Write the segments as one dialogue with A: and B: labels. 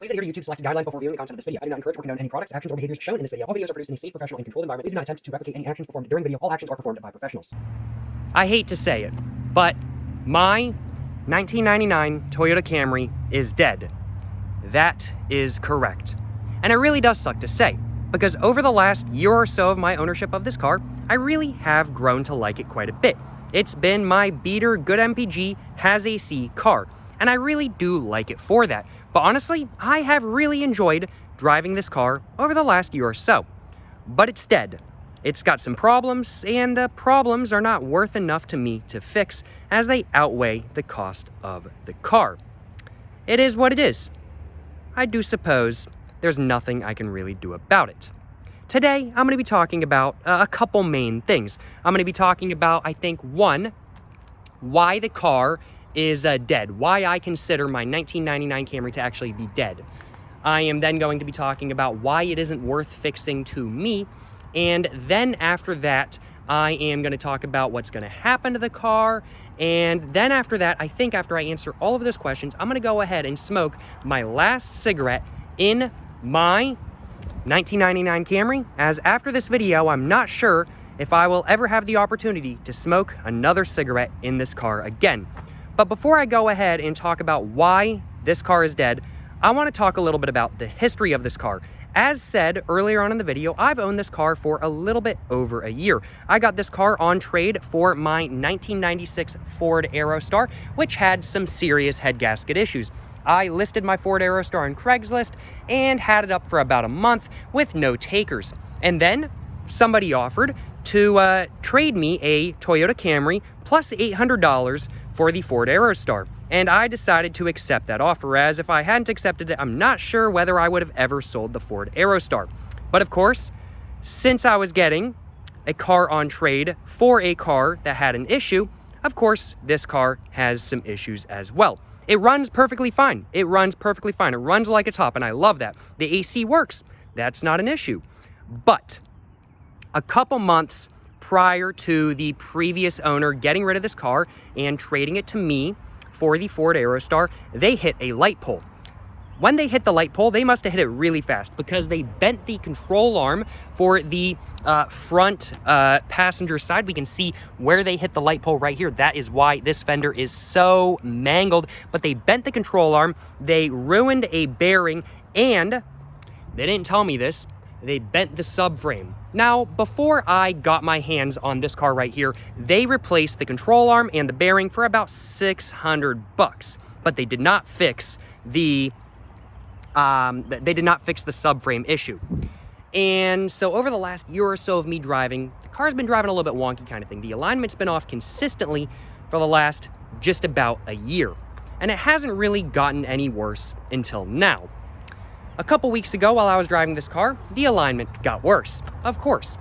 A: Please adhere to YouTube's selected guidelines before viewing the content of this video. I do not encourage or condone any products, actions, or behaviors shown in this video. All videos are produced in a safe, professional, and controlled environment. Please do not attempt to replicate any actions performed during the video. All actions are performed by professionals. I hate to say it, but my 1999 Toyota Camry is dead. That is correct. And it really does suck to say, because over the last year or so of my ownership of this car, I really have grown to like it quite a bit. It's been my beater, good MPG, has AC car, and I really do like it for that. But honestly, I have really enjoyed driving this car over the last year or so. But it's dead. It's got some problems, and the problems are not worth enough to me to fix as they outweigh the cost of the car. It is what it is. I do suppose there's nothing I can really do about it. Today, I'm going to be talking about a couple main things. I'm going to be talking about, I think, one, why the car is dead, why I consider my 1999 Camry to actually be dead. I am then going to be talking about why it isn't worth fixing to me, and then after that, I am going to talk about what's going to happen to the car, and then after that, I think after I answer all of those questions, I'm going to go ahead and smoke my last cigarette in my 1999 Camry, as after this video, I'm not sure if I will ever have the opportunity to smoke another cigarette in this car again. But before I go ahead and talk about why this car is dead, I want to talk a little bit about the history of this car. As said earlier on in the video, I've owned this car for a little bit over a year. I got this car on trade for my 1996 Ford Aerostar, which had some serious head gasket issues. I listed my Ford Aerostar on Craigslist and had it up for about a month with no takers. And then somebody offered to trade me a Toyota Camry plus $800 for the Ford Aerostar. And I decided to accept that offer, as if I hadn't accepted it, I'm not sure whether I would have ever sold the Ford Aerostar. But of course, since I was getting a car on trade for a car that had an issue, of course, this car has some issues as well. It runs perfectly fine. It runs perfectly fine. It runs like a top, and I love that. The AC works. That's not an issue. But a couple months prior to the previous owner getting rid of this car and trading it to me for the Ford Aerostar, they hit a light pole. When they hit the light pole, they must have hit it really fast because they bent the control arm for the front passenger side. We can see where they hit the light pole right here. That is why this fender is so mangled. But they bent the control arm, they ruined a bearing, and they didn't tell me this, they bent the subframe. Now, before I got my hands on this car right here, they replaced the control arm and the bearing for about $600, but they did not fix the subframe issue. And so over the last year or so of me driving, the car's been driving a little bit wonky kind of thing. The alignment's been off consistently for the last just about a year, and it hasn't really gotten any worse until now. A couple weeks ago, while I was driving this car, the alignment got worse, of course.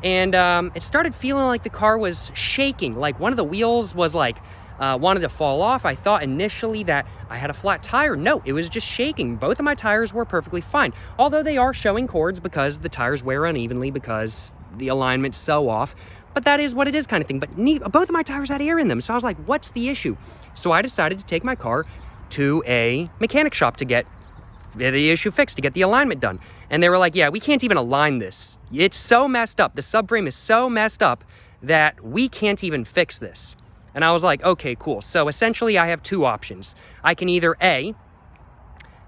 A: And it started feeling like the car was shaking, like one of the wheels was like, wanted to fall off. I thought initially that I had a flat tire. No, it was just shaking. Both of my tires were perfectly fine, although they are showing cords because the tires wear unevenly because the alignment's so off. But that is what it is kind of thing. But both of my tires had air in them, so I was like, what's the issue? So I decided to take my car to a mechanic shop to get the issue fixed, to get the alignment done. And they were like, yeah, we can't even align this. It's so messed up. The subframe is so messed up that we can't even fix this. And I was like, okay, cool. So essentially I have two options. I can either A,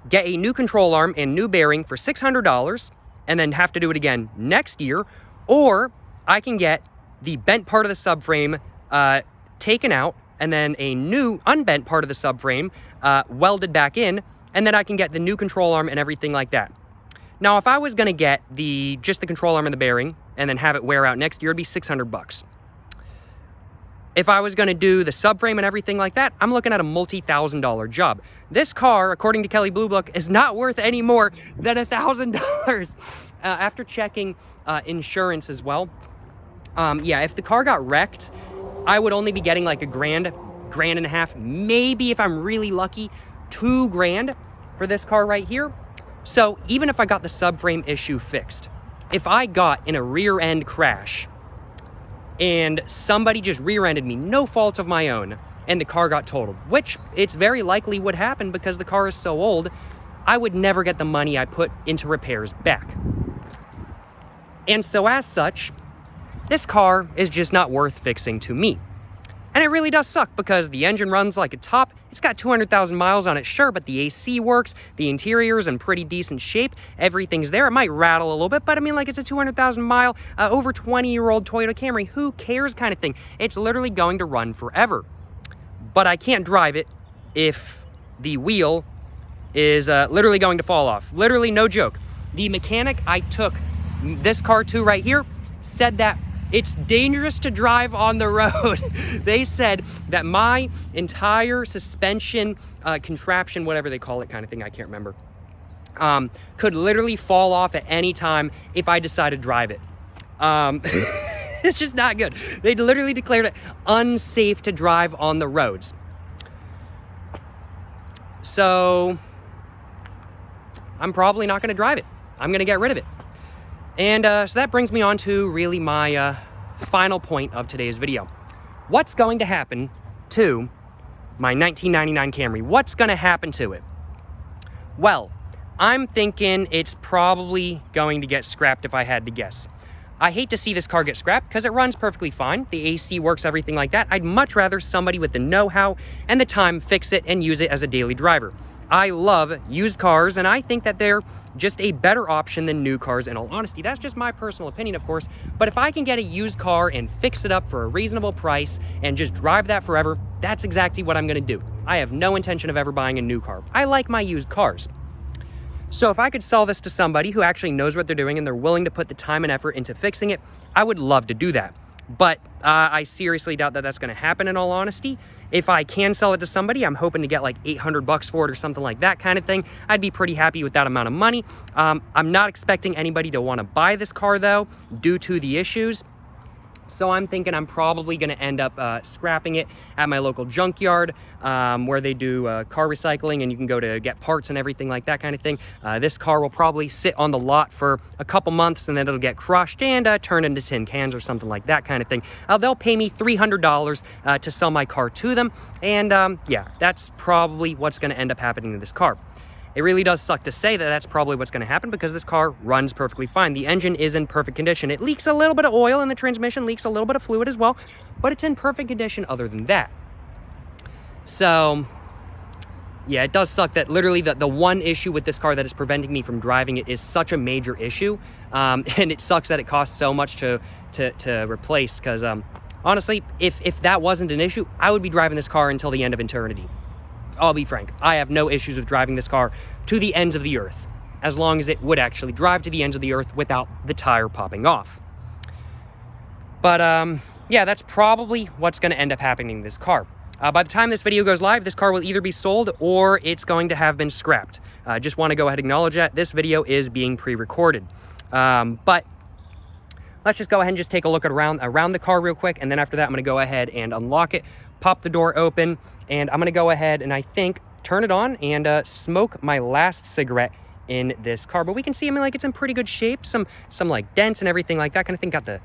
A: get a new control arm and new bearing for $600 and then have to do it again next year, or I can get the bent part of the subframe taken out and then a new unbent part of the subframe welded back in, and then I can get the new control arm and everything like that. Now, if I was gonna get just the control arm and the bearing and then have it wear out next year, it'd be $600. If I was gonna do the subframe and everything like that, I'm looking at a multi-$1,000 job. This car, according to Kelley Blue Book, is not worth any more than $1,000. After checking insurance as well, yeah, if the car got wrecked, I would only be getting like $1,000, $1,500, maybe if I'm really lucky, $2,000 for this car right here. So even if I got the subframe issue fixed, if I got in a rear end crash and somebody just rear-ended me, no fault of my own, and the car got totaled, which it's very likely would happen because the car is so old, I would never get the money I put into repairs back. And so as such, this car is just not worth fixing to me. And it really does suck because the engine runs like a top. It's got 200,000 miles on it, sure, but the AC works. The interior is in pretty decent shape. Everything's there. It might rattle a little bit, but I mean, like, it's a 200,000 mile, over 20-year-old Toyota Camry. Who cares kind of thing? It's literally going to run forever. But I can't drive it if the wheel is literally going to fall off. Literally, no joke. The mechanic I took this car to right here said that it's dangerous to drive on the road. They said that my entire suspension contraption, whatever they call it kind of thing, I can't remember, could literally fall off at any time if I decide to drive it. It's just not good. They literally declared it unsafe to drive on the roads. So I'm probably not gonna drive it. I'm gonna get rid of it. And so that brings me on to really my final point of today's video. What's going to happen to my 1999 Camry? What's going to happen to it? Well, I'm thinking it's probably going to get scrapped if I had to guess. I hate to see this car get scrapped because it runs perfectly fine. The AC works, everything like that. I'd much rather somebody with the know-how and the time fix it and use it as a daily driver. I love used cars, and I think that they're just a better option than new cars, in all honesty. That's just my personal opinion, of course. But if I can get a used car and fix it up for a reasonable price and just drive that forever, that's exactly what I'm gonna do. I have no intention of ever buying a new car. I like my used cars. So if I could sell this to somebody who actually knows what they're doing and they're willing to put the time and effort into fixing it, I would love to do that. But I seriously doubt that that's going to happen, in all honesty. If I can sell it to somebody, I'm hoping to get like $800 for it or something like that kind of thing. I'd be pretty happy with that amount of money. I'm not expecting anybody to want to buy this car, though, due to the issues. So I'm thinking I'm probably going to end up scrapping it at my local junkyard, where they do car recycling and you can go to get parts and everything like that kind of thing. This car will probably sit on the lot for a couple months and then it'll get crushed and turn into tin cans or something like that kind of thing. They'll pay me $300 to sell my car to them. And yeah, that's probably what's going to end up happening to this car. It really does suck to say that that's probably what's going to happen because this car runs perfectly fine. The engine is in perfect condition. It leaks a little bit of oil and the transmission leaks a little bit of fluid as well, but it's in perfect condition other than that. So, yeah, it does suck that literally the one issue with this car that is preventing me from driving it is such a major issue. And it sucks that it costs so much to replace because, honestly, if that wasn't an issue, I would be driving this car until the end of eternity. I'll be frank, I have no issues with driving this car to the ends of the earth, as long as it would actually drive to the ends of the earth without the tire popping off. But yeah, that's probably what's going to end up happening to this car. By the time this video goes live, this car will either be sold or it's going to have been scrapped. Just want to go ahead and acknowledge that this video is being pre-recorded. But let's just go ahead and just take a look at around the car real quick, and then after that, I'm going to go ahead and unlock it, pop the door open, and I'm going to go ahead and I think turn it on and smoke my last cigarette in this car. But we can see, I mean, like, it's in pretty good shape. Some like dents and everything like that kind of thing. Got the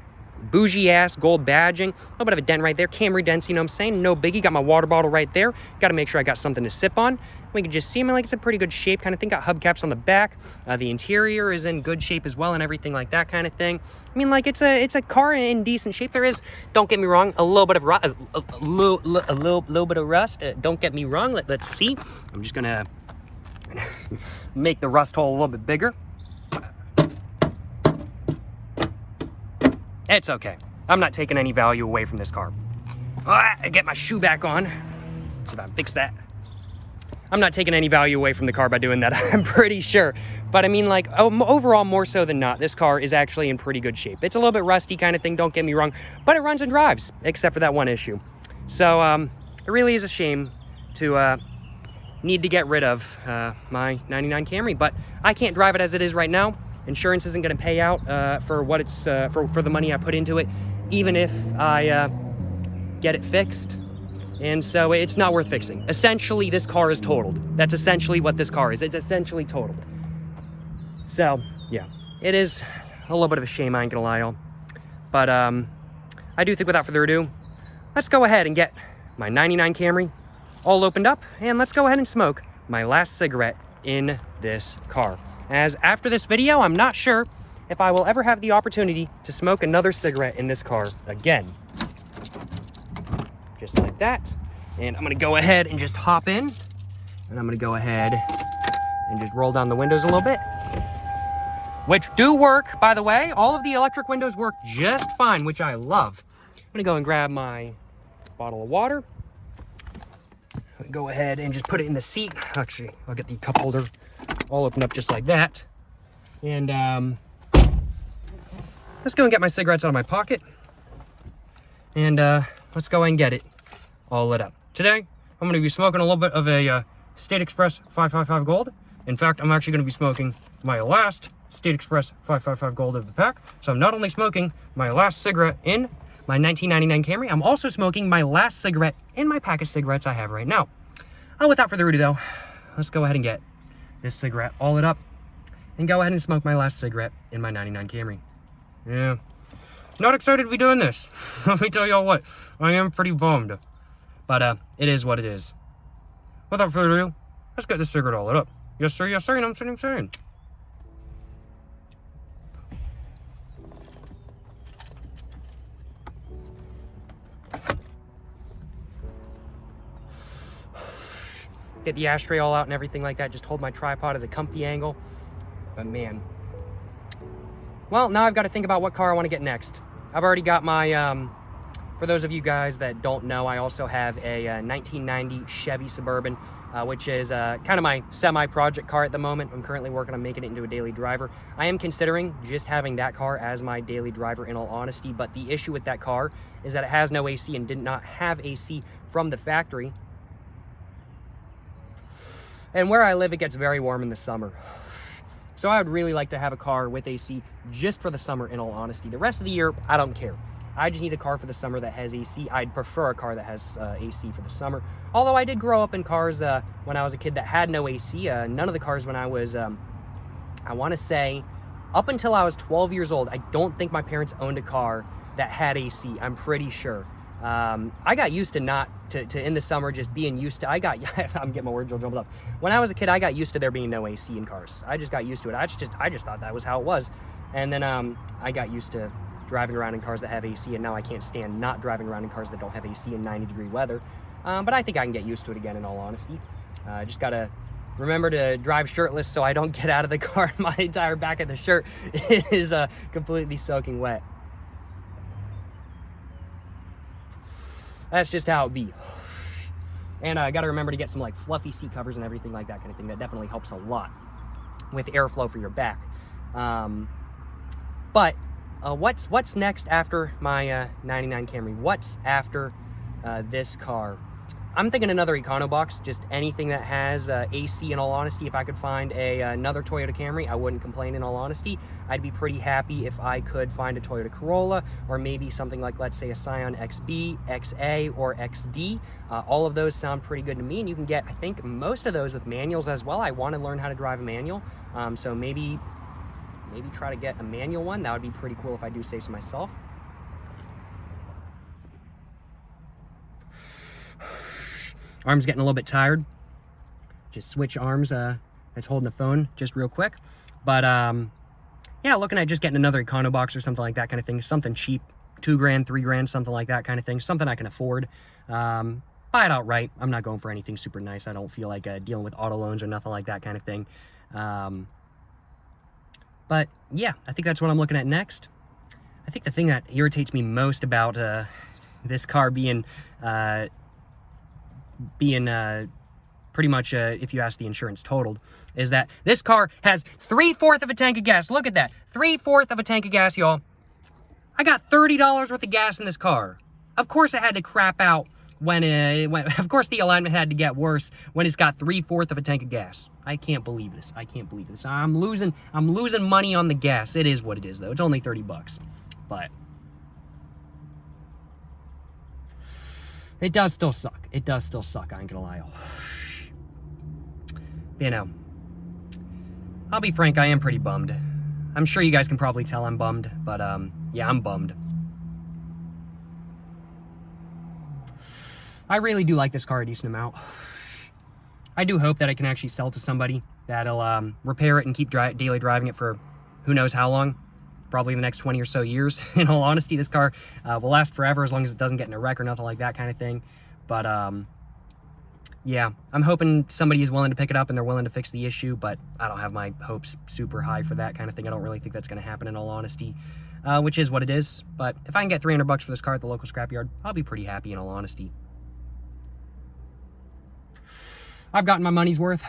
A: bougie ass gold badging, a little bit of a dent right there, Camry dents, you know what I'm saying? No biggie. Got my water bottle right there. Got to make sure I got something to sip on. We can just see, I mean, like, it's a pretty good shape kind of thing. Got hubcaps on the back. The interior is in good shape as well and everything like that kind of thing. I mean, like, it's a car in decent shape. There is, don't get me wrong, a little bit of rust, a little bit of rust. Don't get me wrong. Let's see. I'm just gonna make the rust hole a little bit bigger. It's okay. I'm not taking any value away from this car. I get my shoe back on. See if I can fix that. I'm not taking any value away from the car by doing that, I'm pretty sure. But I mean, like, overall, more so than not, this car is actually in pretty good shape. It's a little bit rusty kind of thing, don't get me wrong, but it runs and drives, except for that one issue. So it really is a shame to need to get rid of my 99 Camry, but I can't drive it as it is right now. Insurance isn't going to pay out for what it's for the money I put into it, even if I get it fixed. And so it's not worth fixing. Essentially, this car is totaled. That's essentially what this car is. It's essentially totaled. So yeah, it is a little bit of a shame, I ain't gonna lie, y'all. But I do think, without further ado, let's go ahead and get my 99 Camry all opened up, and let's go ahead and smoke my last cigarette in this car. As after this video, I'm not sure if I will ever have the opportunity to smoke another cigarette in this car again. Just like that. And I'm gonna go ahead and just hop in. And I'm gonna go ahead and just roll down the windows a little bit. Which do work, by the way. All of the electric windows work just fine, which I love. I'm gonna go and grab my bottle of water. Go ahead and just put it in the seat. Actually, I'll get the cup holder all opened up just like that. And let's go and get my cigarettes out of my pocket. And let's go and get it all lit up. Today, I'm gonna be smoking a little bit of a State Express 555 Gold. In fact, I'm actually gonna be smoking my last State Express 555 Gold of the pack. So I'm not only smoking my last cigarette in my 1999 Camry, I'm also smoking my last cigarette in my pack of cigarettes I have right now. Without further ado though, let's go ahead and get this cigarette all lit up and go ahead and smoke my last cigarette in my 99 Camry. Yeah, not excited to be doing this. Let me tell y'all what, I am pretty bummed. But it is what it is. Without further ado, let's get this cigarette all lit up. Yes sir, yes sir, and I'm saying. Get the ashtray all out and everything like that. Just hold my tripod at a comfy angle. But man. Well, now I've got to think about what car I want to get next. I've already got my, for those of you guys that don't know, I also have a 1990 Chevy Suburban, which is kind of my semi-project car at the moment. I'm currently working on making it into a daily driver. I am considering just having that car as my daily driver in all honesty, but the issue with that car is that it has no AC and did not have AC from the factory. And where I live, it gets very warm in the summer. So I would really like to have a car with AC just for the summer, in all honesty. The rest of the year, I don't care. I just need a car for the summer that has AC. I'd prefer a car that has AC for the summer. Although I did grow up in cars when I was a kid that had no AC. None of the cars when I was, I want to say, up until I was 12 years old, I don't think my parents owned a car that had AC. I'm pretty sure. I got used to not to in the summer just being used to. I'm getting my words all jumbled up. When I was a kid, I got used to there being no AC in cars. I just got used to it. I just thought that was how it was. And then I got used to driving around in cars that have AC, and now I can't stand not driving around in cars that don't have AC in 90-degree weather. But I think I can get used to it again, in all honesty. Just gotta remember to drive shirtless so I don't get out of the car and my entire back of the shirt is completely soaking wet. That's just how it be. And I gotta remember to get some like fluffy seat covers and everything like that kind of thing. That definitely helps a lot with airflow for your back. But what's next after my 99 Camry? What's after this car? I'm thinking another Econobox, just anything that has AC, in all honesty. If I could find another Toyota Camry, I wouldn't complain, in all honesty. I'd be pretty happy if I could find a Toyota Corolla, or maybe something like, let's say, a Scion XB, XA, or XD. All of those sound pretty good to me, and you can get, I think, most of those with manuals as well. I want to learn how to drive a manual, so maybe try to get a manual one. That would be pretty cool if I do say so myself. Arm's getting a little bit tired. Just switch arms that's holding the phone just real quick. But yeah, looking at just getting another Econobox or something like that kind of thing. Something cheap, $2 grand, $3 grand, something like that kind of thing. Something I can afford. Buy it outright. I'm not going for anything super nice. I don't feel like dealing with auto loans or nothing like that kind of thing. But yeah, I think that's what I'm looking at next. I think the thing that irritates me most about this car being pretty much, if you ask the insurance, totaled, is that this car has 3/4 of a tank of gas. Look at that. 3/4 of a tank of gas, y'all. I got $30 worth of gas in this car. Of course it had to crap out when of course the alignment had to get worse when it's got 3/4 of a tank of gas. I can't believe this. I can't believe this. I'm losing money on the gas. It is what it is, though. It's only 30 bucks. But it does still suck. It does still suck, I ain't gonna lie. You know, I'll be frank, I am pretty bummed. I'm sure you guys can probably tell I'm bummed, but yeah, I'm bummed. I really do like this car a decent amount. I do hope that I can actually sell to somebody that'll repair it and keep daily driving it for who knows how long. Probably the next 20 or so years. In all honesty, this car will last forever as long as it doesn't get in a wreck or nothing like that kind of thing. But yeah, I'm hoping somebody is willing to pick it up and they're willing to fix the issue, but I don't have my hopes super high for that kind of thing. I don't really think that's going to happen in all honesty, which is what it is. But if I can get $300 for this car at the local scrapyard, I'll be pretty happy in all honesty. I've gotten my money's worth.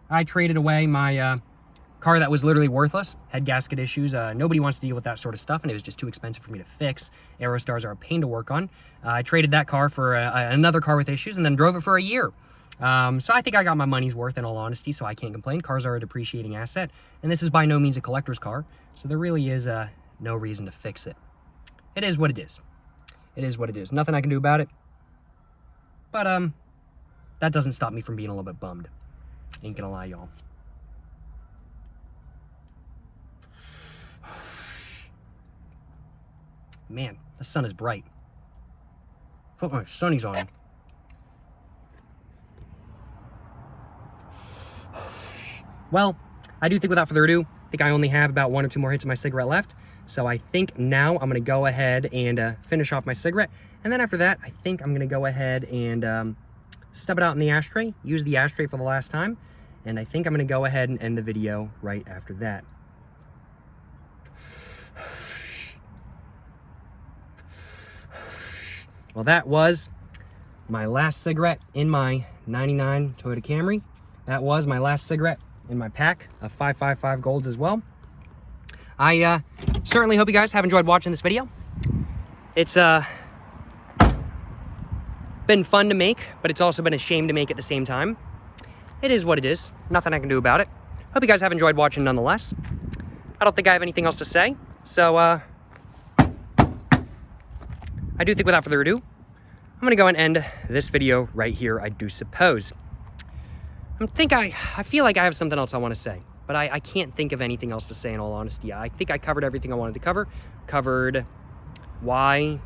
A: I traded away my car that was literally worthless, had gasket issues. Nobody wants to deal with that sort of stuff, and it was just too expensive for me to fix. Aerostars are a pain to work on. I traded that car for another car with issues and then drove it for a year. So I think I got my money's worth in all honesty, so I can't complain. Cars are a depreciating asset, and this is by no means a collector's car, so there really is no reason to fix it. It is what it is. It is what it is. Nothing I can do about it. But that doesn't stop me from being a little bit bummed. Ain't gonna lie, y'all. Man, the sun is bright. Put my sunnies on. Well, I do think without further ado, I think I only have about 1 or 2 more hits of my cigarette left. So I think now I'm gonna go ahead and finish off my cigarette. And then after that, I think I'm gonna go ahead and stub it out in the ashtray, use the ashtray for the last time. And I think I'm gonna go ahead and end the video right after that. Well, that was my last cigarette in my 99 Toyota Camry. That was my last cigarette in my pack of 555 Golds as well. I certainly hope you guys have enjoyed watching this video. It's been fun to make, but it's also been a shame to make at the same time. It is what it is. Nothing I can do about it. Hope you guys have enjoyed watching nonetheless. I don't think I have anything else to say, so I do think without further ado, I'm gonna go and end this video right here, I do suppose. I feel like I have something else I wanna say, but I can't think of anything else to say in all honesty. I think I covered everything I wanted to cover. Covered why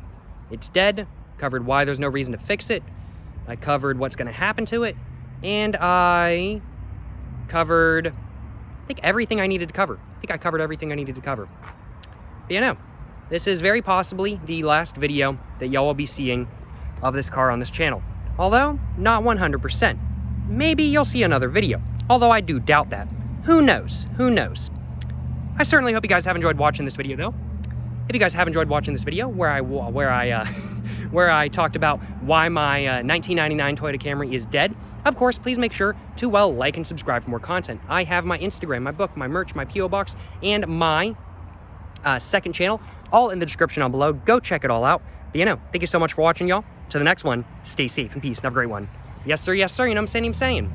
A: it's dead, covered why there's no reason to fix it, I covered what's gonna happen to it, and I covered, I think, everything I needed to cover. I think I covered everything I needed to cover. But you know, this is very possibly the last video that y'all will be seeing of this car on this channel. Although, not 100%. Maybe you'll see another video. Although I do doubt that. Who knows? Who knows? I certainly hope you guys have enjoyed watching this video, though. If you guys have enjoyed watching this video, where I talked about why my 1999 Toyota Camry is dead, of course, please make sure to like and subscribe for more content. I have my Instagram, my book, my merch, my P.O. box, and my second channel, all in the description down below. Go check it all out. But you know, thank you so much for watching, y'all. To the next one, stay safe and peace and have a great one. Yes, sir, you know what I'm saying?